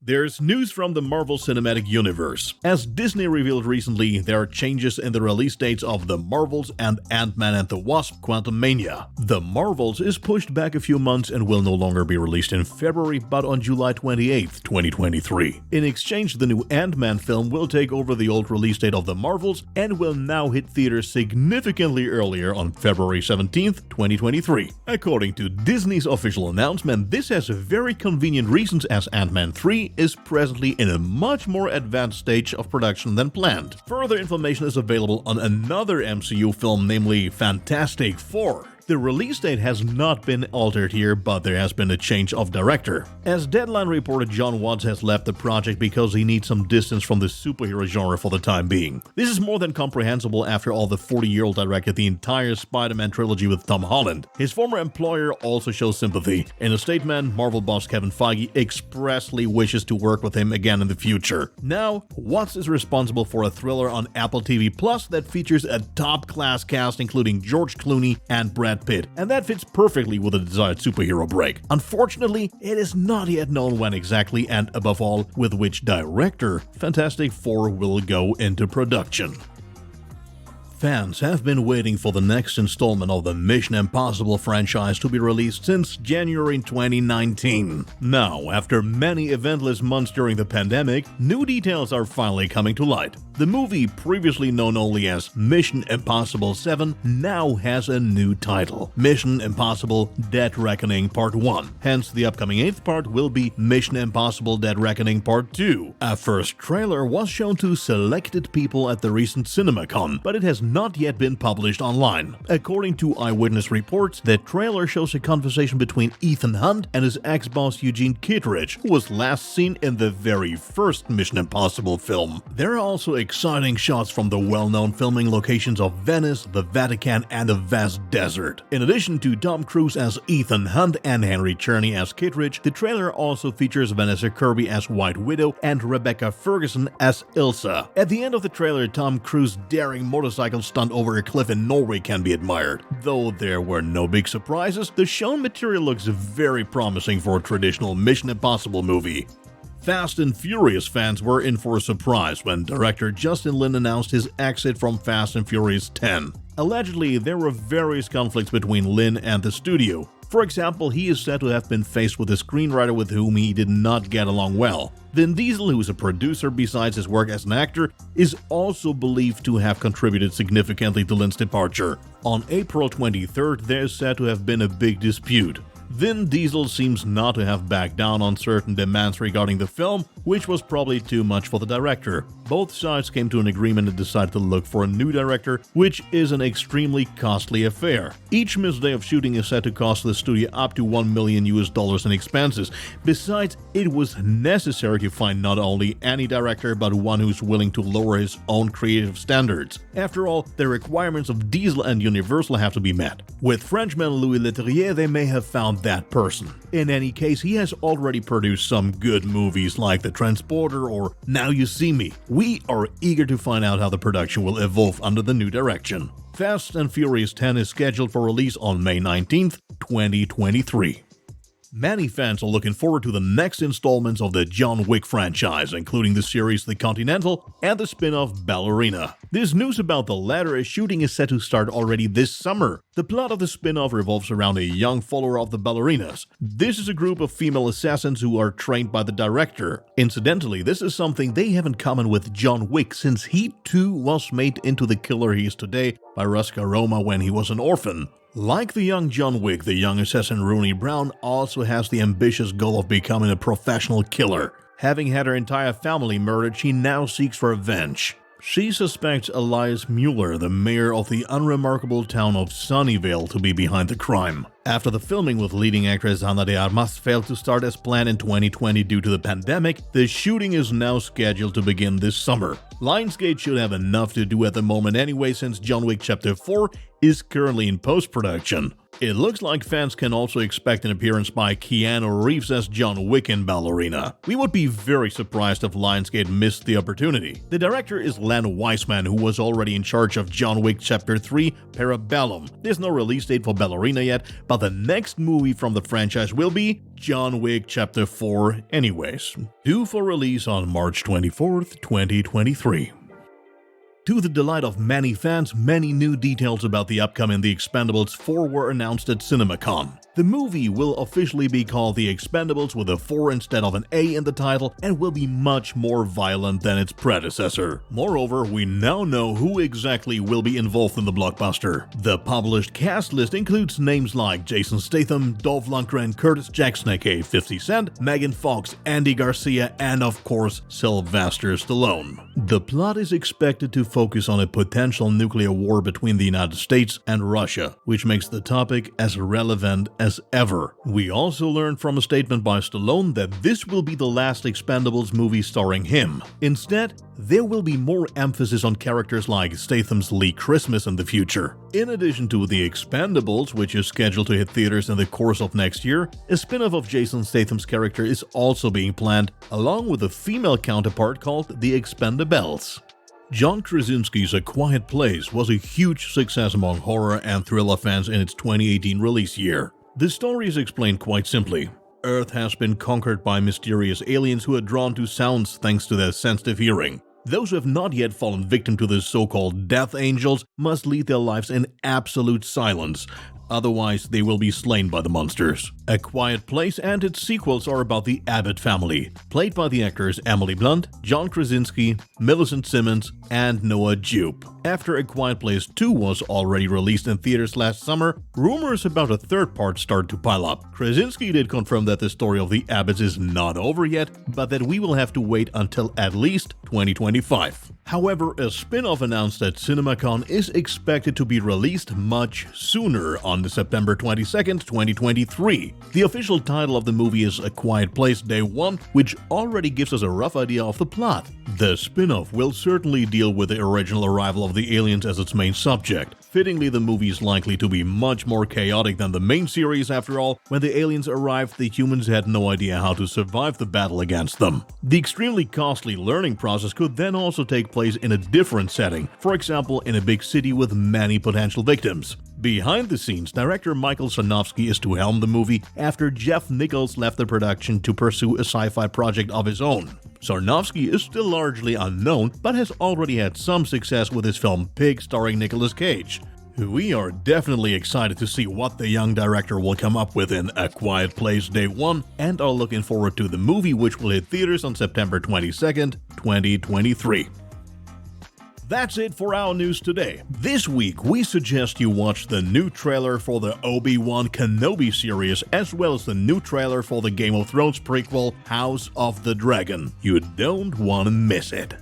There's news from the Marvel Cinematic Universe. As Disney revealed recently, there are changes in the release dates of The Marvels and Ant-Man and the Wasp: Quantumania. The Marvels is pushed back a few months and will no longer be released in February, but on July 28th, 2023. In exchange, the new Ant-Man film will take over the old release date of The Marvels and will now hit theaters significantly earlier on February 17th, 2023. According to Disney's official announcement, this has very convenient reasons as Ant-Man 3 is presently in a much more advanced stage of production than planned. Further information is available on another MCU film, namely Fantastic Four. The release date has not been altered here, but there has been a change of director. As Deadline reported, Jon Watts has left the project because he needs some distance from the superhero genre for the time being. This is more than comprehensible after all the 40-year-old directed the entire Spider-Man trilogy with Tom Holland. His former employer also shows sympathy. In a statement, Marvel boss Kevin Feige expressly wishes to work with him again in the future. Now, Watts is responsible for a thriller on Apple TV Plus that features a top-class cast including George Clooney and Brad Pitt, and that fits perfectly with a desired superhero break. Unfortunately, it is not yet known when exactly and above all with which director Fantastic Four will go into production. Fans have been waiting for the next installment of the Mission Impossible franchise to be released since January 2019. Now, after many eventless months during the pandemic, new details are finally coming to light. The movie, previously known only as Mission Impossible 7, now has a new title: Mission Impossible Dead Reckoning Part 1. Hence, the upcoming 8th part will be Mission Impossible Dead Reckoning Part 2. A first trailer was shown to selected people at the recent CinemaCon, but it has not yet been published online. According to eyewitness reports, the trailer shows a conversation between Ethan Hunt and his ex-boss Eugene Kittredge, who was last seen in the very first Mission Impossible film. There are also exciting shots from the well-known filming locations of Venice, the Vatican, and the vast desert. In addition to Tom Cruise as Ethan Hunt and Henry Czerny as Kittredge, the trailer also features Vanessa Kirby as White Widow and Rebecca Ferguson as Ilsa. At the end of the trailer, Tom Cruise's daring motorcycle stunt over a cliff in Norway can be admired. Though there were no big surprises, the shown material looks very promising for a traditional Mission Impossible movie. Fast and Furious fans were in for a surprise when director Justin Lin announced his exit from Fast and Furious 10. Allegedly, there were various conflicts between Lin and the studio. For example, he is said to have been faced with a screenwriter with whom he did not get along well. Vin Diesel, who is a producer besides his work as an actor, is also believed to have contributed significantly to Lin's departure. On April 23rd, there is said to have been a big dispute. Vin Diesel seems not to have backed down on certain demands regarding the film, which was probably too much for the director. Both sides came to an agreement and decided to look for a new director, which is an extremely costly affair. Each missed day of shooting is said to cost the studio up to $1 million in expenses. Besides, it was necessary to find not only any director, but one who's willing to lower his own creative standards. After all, the requirements of Diesel and Universal have to be met. With Frenchman Louis Leterrier, they may have found that person. In any case, he has already produced some good movies like The Transporter or Now You See Me. We are eager to find out how the production will evolve under the new direction. Fast and Furious 10 is scheduled for release on May 19th, 2023. Many fans are looking forward to the next installments of the John Wick franchise, including the series The Continental and the spin-off Ballerina. This news about the latter shooting is set to start already this summer. The plot of the spin-off revolves around a young follower of the Ballerinas. This is a group of female assassins who are trained by the director. Incidentally, this is something they have in common with John Wick, since he too was made into the killer he is today by Roscoe Roma when he was an orphan. Like the young John Wick, the young assassin Rooney Brown also has the ambitious goal of becoming a professional killer. Having had her entire family murdered, she now seeks for revenge. She suspects Elias Mueller, the mayor of the unremarkable town of Sunnyvale, to be behind the crime. After the filming with leading actress Ana de Armas failed to start as planned in 2020 due to the pandemic, the shooting is now scheduled to begin this summer. Lionsgate should have enough to do at the moment anyway, since John Wick Chapter 4 is currently in post-production. It looks like fans can also expect an appearance by Keanu Reeves as John Wick in Ballerina. We would be very surprised if Lionsgate missed the opportunity. The director is Len Wiseman, who was already in charge of John Wick Chapter 3 Parabellum. There's no release date for Ballerina yet, but the next movie from the franchise will be John Wick Chapter 4 anyways, due for release on March 24th, 2023. To the delight of many fans, many new details about the upcoming The Expendables 4 were announced at CinemaCon. The movie will officially be called The Expendables with a 4 instead of an A in the title and will be much more violent than its predecessor. Moreover, we now know who exactly will be involved in the blockbuster. The published cast list includes names like Jason Statham, Dolph Lundgren, Curtis Jackson aka 50 Cent, Megan Fox, Andy Garcia, and of course Sylvester Stallone. The plot is expected to focus on a potential nuclear war between the United States and Russia, which makes the topic as relevant as ever. We also learned from a statement by Stallone that this will be the last Expendables movie starring him. Instead, there will be more emphasis on characters like Statham's Lee Christmas in the future. In addition to The Expendables, which is scheduled to hit theaters in the course of next year, a spin-off of Jason Statham's character is also being planned, along with a female counterpart called The Expendables. John Krasinski's A Quiet Place was a huge success among horror and thriller fans in its 2018 release year. The story is explained quite simply. Earth has been conquered by mysterious aliens who are drawn to sounds thanks to their sensitive hearing. Those who have not yet fallen victim to the so-called Death Angels must lead their lives in absolute silence. Otherwise, they will be slain by the monsters. A Quiet Place and its sequels are about the Abbott family, played by the actors Emily Blunt, John Krasinski, Millicent Simmons, and Noah Jupe. After A Quiet Place 2 was already released in theaters last summer, rumors about a third part started to pile up. Krasinski did confirm that the story of the Abbotts is not over yet, but that we will have to wait until at least 2025. However, a spin-off announced at CinemaCon is expected to be released much sooner, on September 22nd, 2023. The official title of the movie is A Quiet Place Day 1, which already gives us a rough idea of the plot. The spin-off will certainly deal with the original arrival of the aliens as its main subject. Fittingly, the movie is likely to be much more chaotic than the main series. After all, when the aliens arrived, the humans had no idea how to survive the battle against them. The extremely costly learning process could then also take place in a different setting, for example in a big city with many potential victims. Behind the scenes, director Michael Sarnofsky is to helm the movie after Jeff Nichols left the production to pursue a sci-fi project of his own. Sarnofsky is still largely unknown, but has already had some success with his film Pig starring Nicolas Cage. We are definitely excited to see what the young director will come up with in A Quiet Place Day 1 and are looking forward to the movie, which will hit theaters on September 22nd, 2023. That's it for our news today. This week, we suggest you watch the new trailer for the Obi-Wan Kenobi series, as well as the new trailer for the Game of Thrones prequel, House of the Dragon. You don't want to miss it.